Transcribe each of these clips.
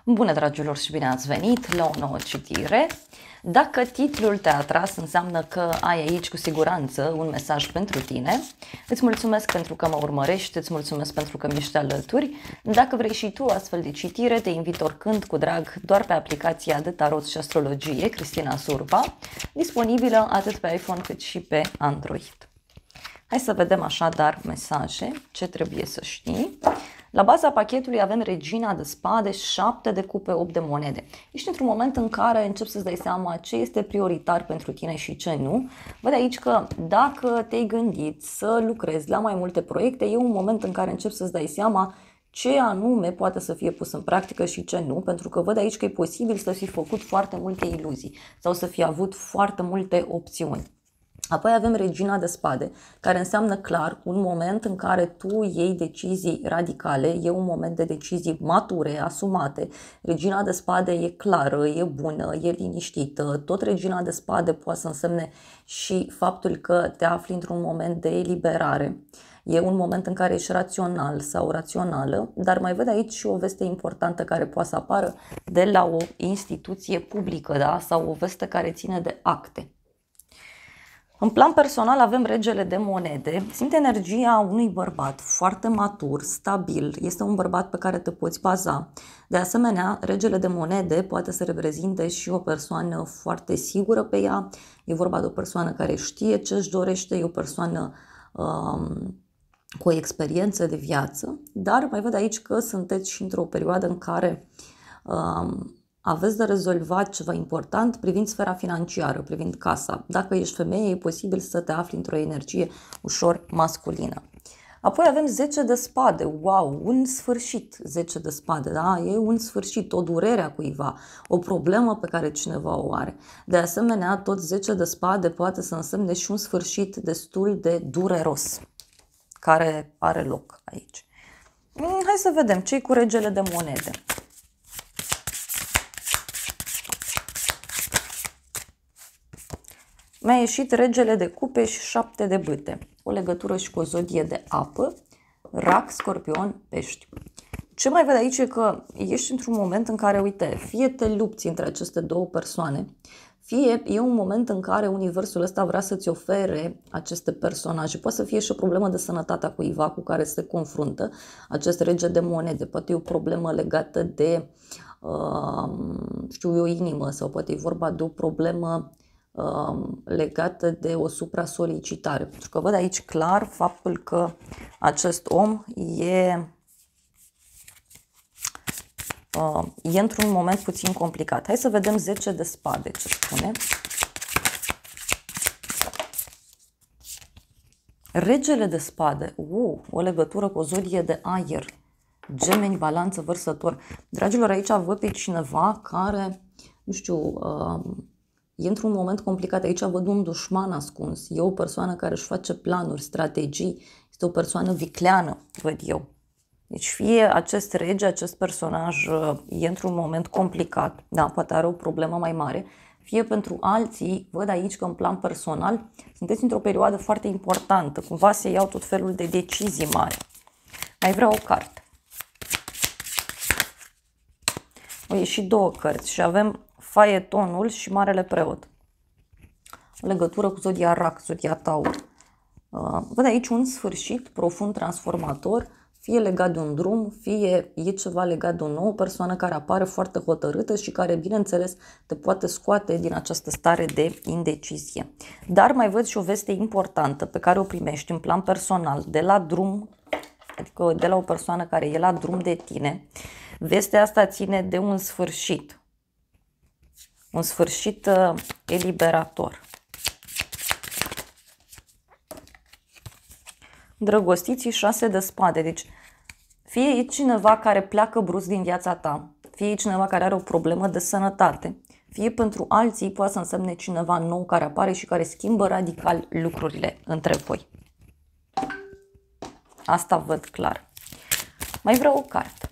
Bună, dragilor, și bine ați venit la o nouă citire. Dacă titlul te-a atras, înseamnă că ai aici cu siguranță un mesaj pentru tine. Îți mulțumesc pentru că mă urmărești, îți mulțumesc pentru că mi-ești alături. Dacă vrei și tu astfel de citire, te invit oricând cu drag doar pe aplicația de tarot și astrologie Cristina Surpa, disponibilă atât pe iPhone cât și pe Android. Hai să vedem așadar mesaje, ce trebuie să știi. La baza pachetului avem Regina de Spade, 7 de cupe, 8 de monede. Ești într-un moment în care începi să-ți dai seama ce este prioritar pentru tine și ce nu. Văd aici că dacă te-ai gândit să lucrezi la mai multe proiecte, e un moment în care începi să-ți dai seama ce anume poate să fie pus în practică și ce nu, pentru că văd aici că e posibil să fi făcut foarte multe iluzii sau să fi avut foarte multe opțiuni. Apoi avem Regina de Spade, care înseamnă clar un moment în care tu iei decizii radicale, e un moment de decizii mature, asumate. Regina de Spade e clară, e bună, e liniștită. Tot Regina de Spade poate să însemne și faptul că te afli într-un moment de eliberare. E un moment în care ești rațional sau rațională, dar mai văd aici și o veste importantă care poate să apară de la o instituție publică, da? Sau o veste care ține de acte. În plan personal avem Regele de Monede, simte energia unui bărbat foarte matur, stabil, este un bărbat pe care te poți baza. De asemenea, Regele de Monede poate să reprezinte și o persoană foarte sigură pe ea, e vorba de o persoană care știe ce își dorește, e o persoană cu o experiență de viață, dar mai văd aici că sunteți și într-o perioadă în care aveți de rezolvat ceva important privind sfera financiară, privind casa. Dacă ești femeie, e posibil să te afli într-o energie ușor masculină. Apoi avem 10 de spade. Wow, un sfârșit, 10 de spade, da? E un sfârșit, o durere a cuiva, o problemă pe care cineva o are. De asemenea, tot 10 de spade poate să însemne și un sfârșit destul de dureros, care are loc aici. Hai să vedem ce-i cu Regele de Monede. Mi-a ieșit Regele de Cupe și 7 de bâte. O legătură și cu o zodie de apă, Rac, Scorpion, Pești. Ce mai văd aici e că ești într-un moment în care, uite, fie te lupți între aceste două persoane, fie e un moment în care universul ăsta vrea să-ți ofere aceste personaje. Poate să fie și o problemă de sănătate a cuiva cu care se confruntă acest Rege de Monede. Poate e o problemă legată de, știu eu, inimă, sau poate e vorba de o problemă legată de o supra-solicitare. Pentru că văd aici clar faptul că acest om e într-un moment puțin complicat. Hai să vedem 10 de spade ce spune. Regele de spade. O legătură cu o zodie de aer. Gemeni, Balanță, Vărsător. Dragilor, aici văd pe cineva care, nu știu, e într-un moment complicat. Aici văd un dușman ascuns. E o persoană care își face planuri, strategii. Este o persoană vicleană, văd eu. Deci fie acest rege, acest personaj e într-un moment complicat, da, poate are o problemă mai mare, fie pentru alții, văd aici că în plan personal sunteți într-o perioadă foarte importantă, cumva se iau tot felul de decizii mari. Mai vreau o carte. Au ieșit două cărți și avem Faetonul și Marele Preot. O legătură cu zodia Rac, zodia Taur. Văd aici un sfârșit profund transformator, fie legat de un drum, fie e ceva legat de o nouă persoană care apare foarte hotărâtă și care, bineînțeles, te poate scoate din această stare de indecizie. Dar mai văd și o veste importantă pe care o primești în plan personal de la drum, adică de la o persoană care e la drum de tine. Vestea asta ține de un sfârșit. Un sfârșit eliberator. Drăgostiții, 6 de spade. Deci fie e cineva care pleacă brusc din viața ta, fie e cineva care are o problemă de sănătate, fie pentru alții poate să însemne cineva nou care apare și care schimbă radical lucrurile între voi. Asta văd clar. Mai vreau o carte.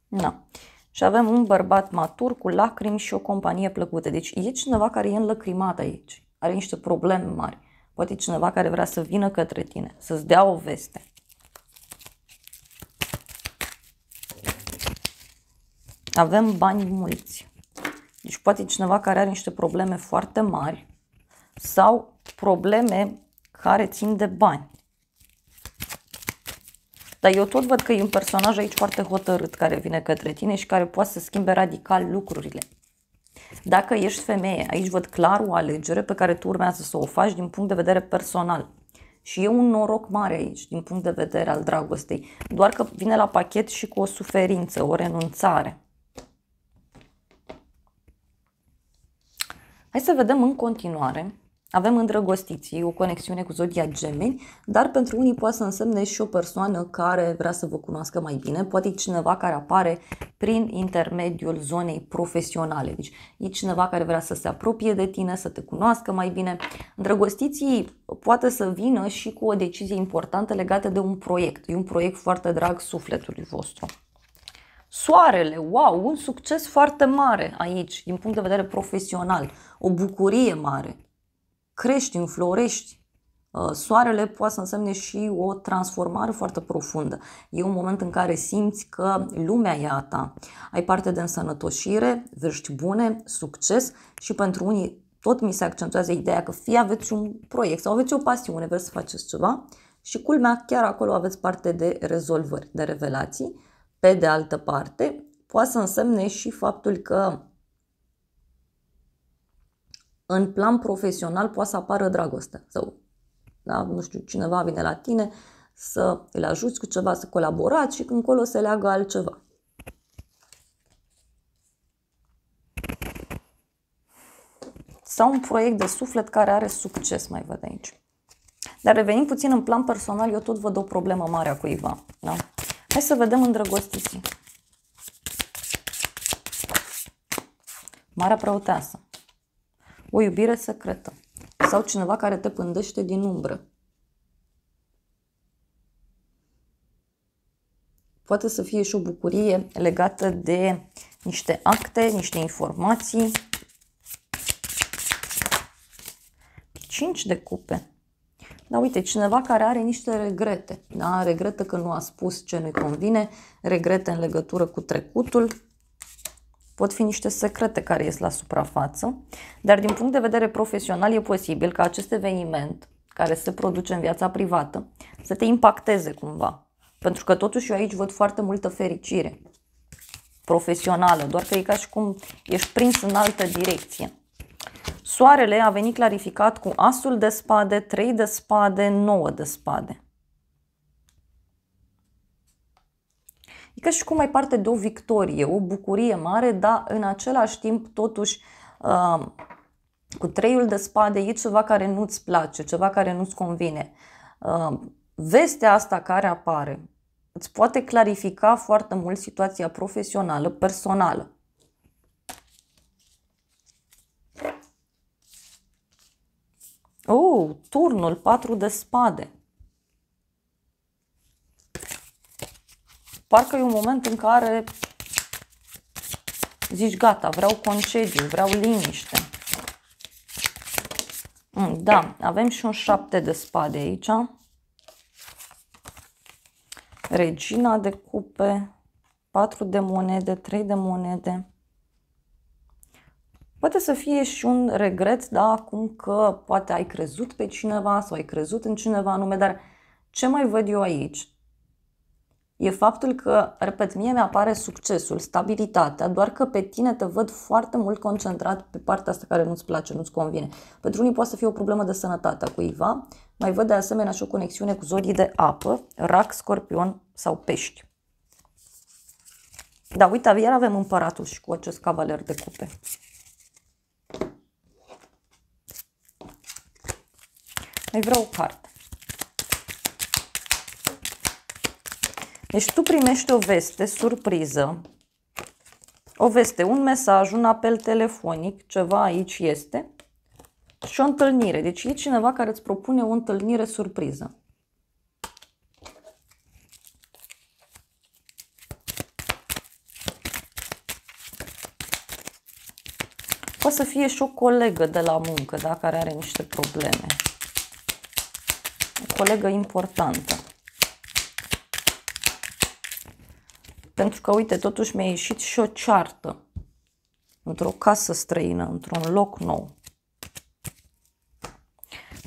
Na. Și avem un bărbat matur cu lacrimi și o companie plăcută. Deci e cineva care e înlăcrimat aici. Are niște probleme mari. Poate e cineva care vrea să vină către tine, să-ți dea o veste. Avem bani mulți. Deci poate e cineva care are niște probleme foarte mari sau probleme care țin de bani. Dar eu tot văd că e un personaj aici foarte hotărât care vine către tine și care poate să schimbe radical lucrurile. Dacă ești femeie, aici văd clar o alegere pe care tu urmează să o faci din punct de vedere personal. Și e un noroc mare aici, din punct de vedere al dragostei. Doar că vine la pachet și cu o suferință, o renunțare. Hai să vedem în continuare. Avem îndrăgostiții, o conexiune cu zodia Gemeni, dar pentru unii poate să însemne și o persoană care vrea să vă cunoască mai bine. Poate e cineva care apare prin intermediul zonei profesionale. Deci e cineva care vrea să se apropie de tine, să te cunoască mai bine. Îndrăgostiții poate să vină și cu o decizie importantă legată de un proiect. E un proiect foarte drag sufletului vostru. Soarele, wow, un succes foarte mare aici, din punct de vedere profesional, o bucurie mare. Crești, înflorești. Soarele poate să însemne și o transformare foarte profundă. E un moment în care simți că lumea e a ta. Ai parte de însănătoșire, vești bune, succes și pentru unii tot mi se accentuează ideea că fie aveți un proiect sau aveți o pasiune, vreți să faceți ceva și culmea, chiar acolo aveți parte de rezolvări, de revelații. Pe de altă parte, poate să însemne și faptul că în plan profesional poate să apară dragostea sau, da, nu știu, cineva vine la tine să îl ajuți cu ceva, să colaborați și încolo se leagă altceva. Sau un proiect de suflet care are succes, mai văd aici. Dar revenim puțin în plan personal, eu tot văd o problemă mare a cuiva. Da? Hai să vedem îndrăgostiții. Marea Preoteasă. O iubire secretă. Sau cineva care te pândește din umbră. Poate să fie și o bucurie legată de niște acte, niște informații. 5 de cupe. Da, uite, cineva care are niște regrete. Da? Regretă că nu a spus ce nu-i convine, regrete în legătură cu trecutul. Pot fi niște secrete care ies la suprafață, dar din punct de vedere profesional e posibil ca acest eveniment care se produce în viața privată să te impacteze cumva. Pentru că totuși eu aici văd foarte multă fericire profesională, doar că e ca și cum ești prins în altă direcție. Soarele a venit clarificat cu asul de spade, 3 de spade, 9 de spade. E ca și cum ai parte de o victorie, o bucurie mare, dar în același timp totuși cu 3-ul de spade e ceva care nu-ți place, ceva care nu-ți convine. Vestea asta care apare îți poate clarifica foarte mult situația profesională, personală. Turnul, 4 de spade. Parcă e un moment în care zici gata, vreau concediu, vreau liniște. Da, avem și un 7 de spade aici. Regina de cupe, 4 de monede, 3 de monede. Poate să fie și un regret, da, acum că poate ai crezut pe cineva sau ai crezut în cineva anume, dar ce mai văd eu aici e faptul că, repet, mie mi-apare succesul, stabilitatea, doar că pe tine te văd foarte mult concentrat pe partea asta care nu-ți place, nu-ți convine. Pentru unii poate să fie o problemă de sănătate a cuiva, mai văd de asemenea și o conexiune cu zodii de apă, rac, scorpion sau pești. Da, uite, iar avem împăratul și cu acest cavaler de cupe. Mai vreau o carte. Deci tu primești o veste, surpriză, o veste, un mesaj, un apel telefonic, ceva aici este, și o întâlnire. Deci e cineva care îți propune o întâlnire surpriză. Poate să fie și o colegă de la muncă, da, care are niște probleme. O colegă importantă. Pentru că, uite, totuși mi-a ieșit și o ceartă într-o casă străină, într-un loc nou.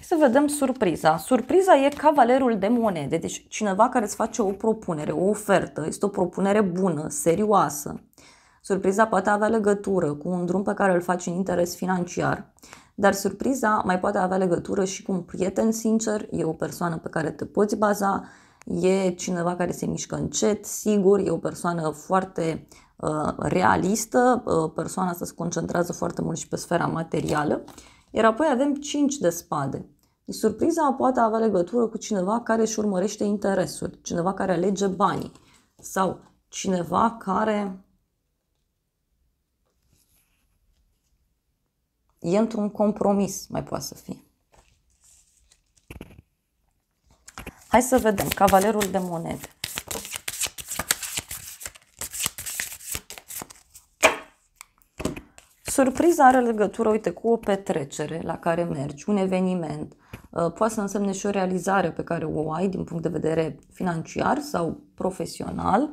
Să vedem surpriza. Surpriza e cavalerul de monede, deci cineva care îți face o propunere, o ofertă, este o propunere bună, serioasă. Surpriza poate avea legătură cu un drum pe care îl faci în interes financiar, dar surpriza mai poate avea legătură și cu un prieten sincer, e o persoană pe care te poți baza, e cineva care se mișcă încet, sigur, e o persoană foarte realistă, persoana asta se concentrează foarte mult și pe sfera materială, iar apoi avem 5 de spade. Surpriza poate avea legătură cu cineva care își urmărește interesul, cineva care alege banii sau cineva care e într-un compromis, mai poate să fie. Hai să vedem, cavalerul de monede. Surpriza are legătură, uite, cu o petrecere la care mergi, un eveniment. Poate să însemne și o realizare pe care o ai din punct de vedere financiar sau profesional.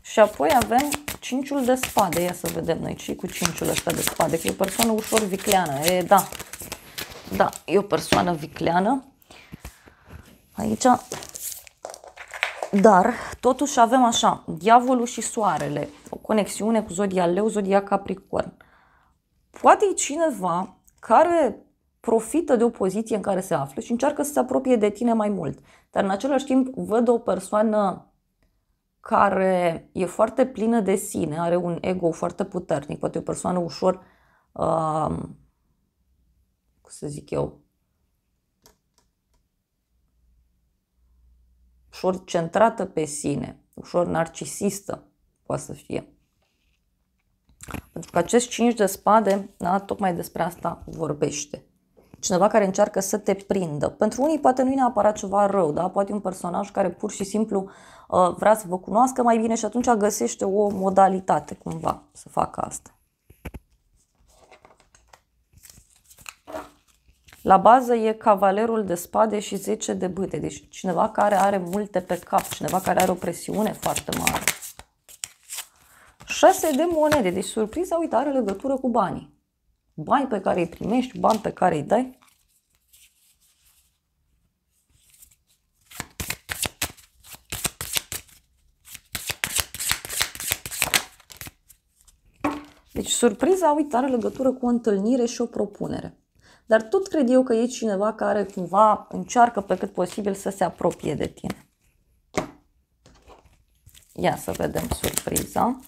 Și apoi avem 5-ul de spade. Ia să vedem noi ce cu 5-ul ăsta de spade, că e o persoană ușor vicleană. Da, e o persoană vicleană aici. Dar totuși avem așa, diavolul și soarele, o conexiune cu zodia Leu, zodia Capricorn. Poate e cineva care profită de o poziție în care se află și încearcă să se apropie de tine mai mult. Dar în același timp văd o persoană care e foarte plină de sine, are un ego foarte puternic, poate o persoană ușor, cum să zic eu, ușor centrată pe sine, ușor narcisistă, poate să fie. Pentru că acest 5 de spade, da, tocmai despre asta vorbește. Cineva care încearcă să te prindă. Pentru unii poate nu e neapărat ceva rău, da? Poate un personaj care pur și simplu vrea să vă cunoască mai bine și atunci găsește o modalitate cumva să facă asta. La bază e cavalerul de spade și 10 de bâte. Deci cineva care are multe pe cap, cineva care are o presiune foarte mare. 6 de monede. Deci surpriza, uite, are legătură cu banii. Bani pe care îi primești, bani pe care îi dai. Deci surpriza, uite, are legătură cu o întâlnire și o propunere. Dar tot cred eu că e cineva care cumva încearcă pe cât posibil să se apropie de tine. Ia să vedem surpriza.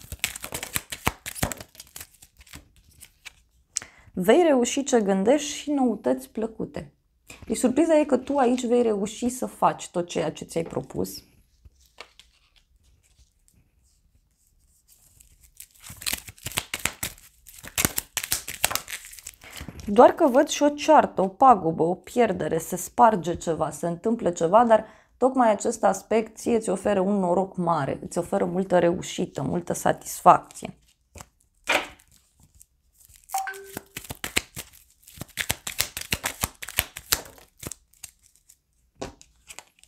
Vei reuși ce gândești și noutăți plăcute. Deci surpriza e că tu aici vei reuși să faci tot ceea ce ți-ai propus. Doar că văd și o ceartă, o pagubă, o pierdere, se sparge ceva, se întâmplă ceva, dar tocmai acest aspect ție îți oferă un noroc mare, îți oferă multă reușită, multă satisfacție.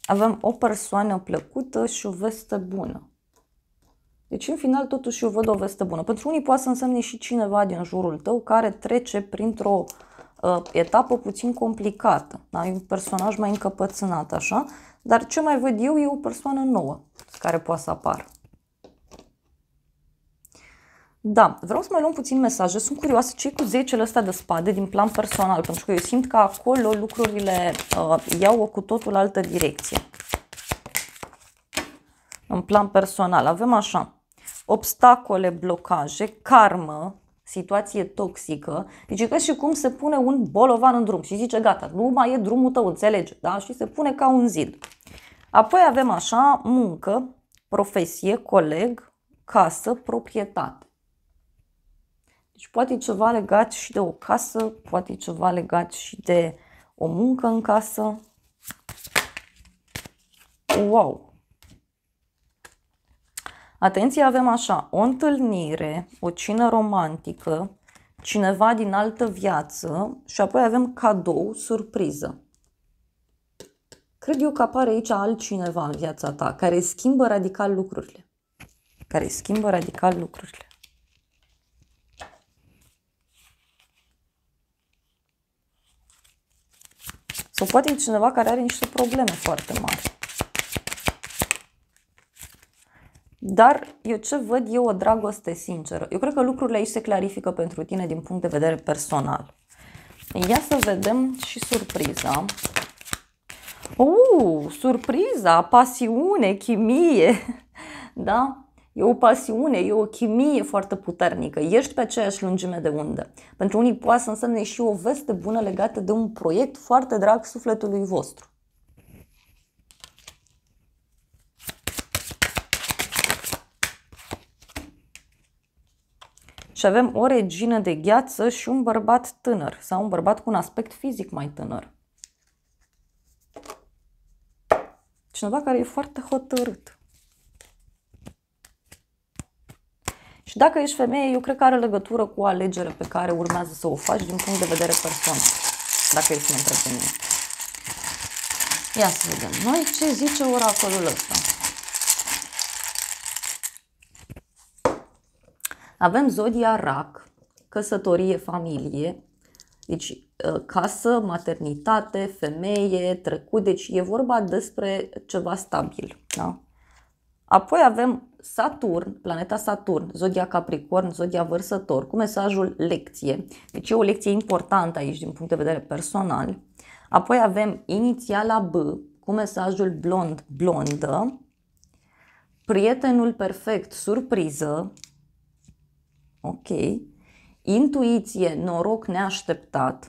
Avem o persoană plăcută și o veste bună. Deci, în final, totuși eu văd o veste bună. Pentru unii poate să însemne și cineva din jurul tău care trece printr-o etapă puțin complicată. Da? E un personaj mai încăpățânat, așa. Dar ce mai văd eu e o persoană nouă care poate să apară. Da, vreau să mai luăm puțin mesaje. Sunt curioasă ce cu 10-le ăsta de spade din plan personal, pentru că eu simt că acolo lucrurile iau o cu totul altă direcție. În plan personal avem așa, obstacole, blocaje, karmă, situație toxică. Deci e ca și cum se pune un bolovan în drum și zice gata, nu mai e drumul tău, înțelege, da? Și se pune ca un zid. Apoi avem așa, muncă, profesie, coleg, casă, proprietate. Deci poate ceva legat și de o casă, poate ceva legat și de o muncă în casă. Wow! Atenție, avem așa, o întâlnire, o cină romantică, cineva din altă viață și apoi avem cadou, surpriză. Cred eu că apare aici altcineva în viața ta care schimbă radical lucrurile. Care schimbă radical lucrurile. Sau poate e cineva care are niște probleme foarte mari. Dar eu ce văd e o dragoste sinceră. Eu cred că lucrurile aici se clarifică pentru tine din punct de vedere personal. Ia să vedem și surpriza. Surpriza, pasiune, chimie. Da? E o pasiune, e o chimie foarte puternică. Ești pe aceeași lungime de undă. Pentru unii poate să însemne și o veste bună legată de un proiect foarte drag sufletului vostru. Și avem o regină de gheață și un bărbat tânăr sau un bărbat cu un aspect fizic mai tânăr. Cineva care e foarte hotărât. Și dacă ești femeie, eu cred că are legătură cu o alegere pe care urmează să o faci din punct de vedere personal. Dacă ești să întreb pe mine. Ia să vedem noi ce zice oracolul ăsta. Avem zodia Rac, căsătorie, familie, deci casă, maternitate, femeie, trecut, deci e vorba despre ceva stabil. Da? Apoi avem Saturn, planeta Saturn, zodia Capricorn, zodia Vărsător, cu mesajul lecție. Deci e o lecție importantă aici din punct de vedere personal. Apoi avem inițiala B, cu mesajul blond, blondă, prietenul perfect, surpriză, ok, intuiție, noroc neașteptat.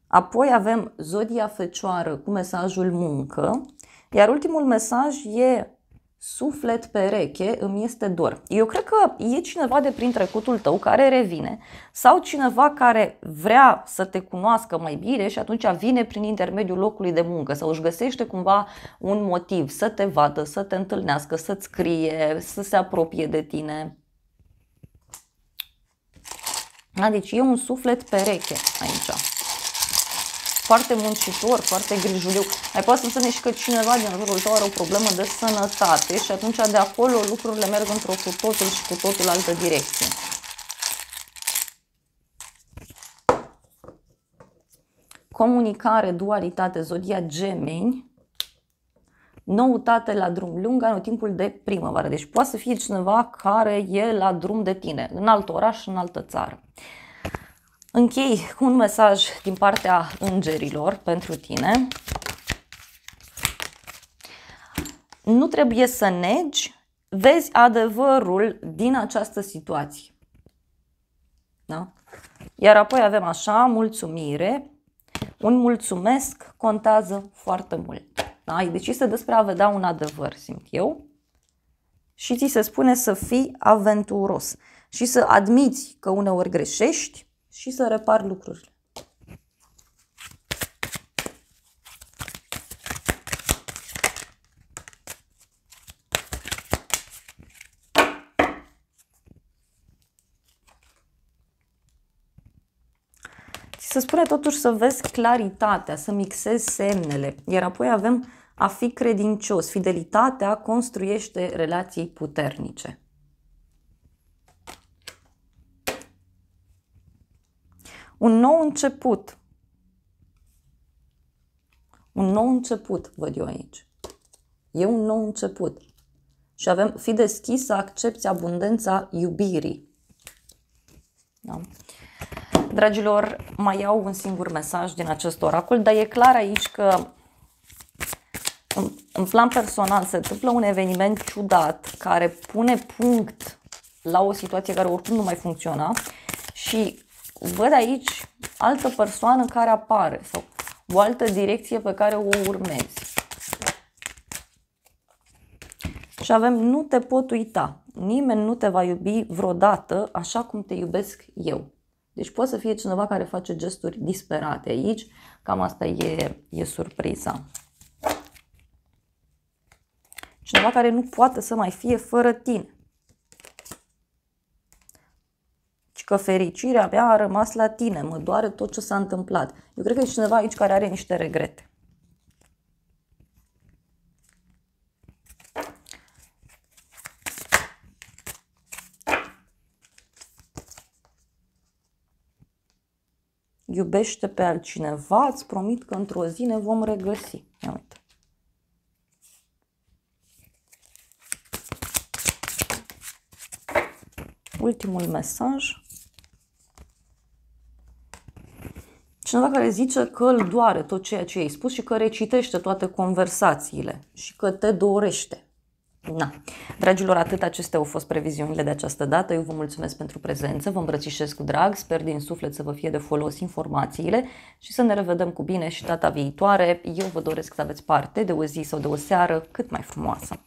Apoi avem zodia Fecioară cu mesajul muncă. Iar ultimul mesaj e suflet pereche, îmi este dor. Eu cred că e cineva de prin trecutul tău care revine sau cineva care vrea să te cunoască mai bine și atunci vine prin intermediul locului de muncă sau își găsește cumva un motiv să te vadă, să te întâlnească, să-ți scrie, să se apropie de tine. Deci e un suflet pereche aici. Foarte muncitor, foarte grijuliu. Mai poate să însemne și că cineva din jurul tău are o problemă de sănătate și atunci de acolo lucrurile merg într-o cu totul și cu totul altă direcție. Comunicare, dualitate, zodia Gemeni, noutate la drum lung, anotimpul de primăvară. Deci poate să fie cineva care e la drum de tine, în alt oraș, în altă țară. Închei cu un mesaj din partea îngerilor pentru tine. Nu trebuie să negi, vezi adevărul din această situație. Da? Iar apoi avem așa, mulțumire, un mulțumesc contează foarte mult. Da? Deci este despre a vedea un adevăr, simt eu. Și ți se spune să fii aventuros și să admiți că uneori greșești, și să repar lucrurile. Ți se spune totuși să vezi claritatea, să mixezi semnele, iar apoi avem a fi credincios. Fidelitatea construiește relații puternice. Un nou început. Un nou început, văd eu aici. E un nou început. Și avem, fi deschis să accepti abundența iubirii. Da? Dragilor, mai iau un singur mesaj din acest oracol, dar e clar aici că în plan personal se întâmplă un eveniment ciudat care pune punct la o situație care oricum nu mai funcționa și văd aici altă persoană care apare sau o altă direcție pe care o urmezi. Și avem, nu te pot uita. Nimeni nu te va iubi vreodată așa cum te iubesc eu. Deci poate să fie cineva care face gesturi disperate aici. Cam asta e surpriza. Cineva care nu poate să mai fie fără tine. că fericirea mea a rămas la tine, mă doare tot ce s-a întâmplat. Eu cred că e cineva aici care are niște regrete. Iubește pe altcineva, îți promit că într-o zi ne vom regăsi. Ia uite. Ultimul mesaj. Cineva care zice că îl doare tot ceea ce ai spus și că recitește toate conversațiile și că te dorește. Na. Dragilor, atât acestea au fost previziunile de această dată. Eu vă mulțumesc pentru prezență, vă îmbrățișez cu drag, sper din suflet să vă fie de folos informațiile și să ne revedem cu bine și data viitoare. Eu vă doresc să aveți parte de o zi sau de o seară cât mai frumoasă.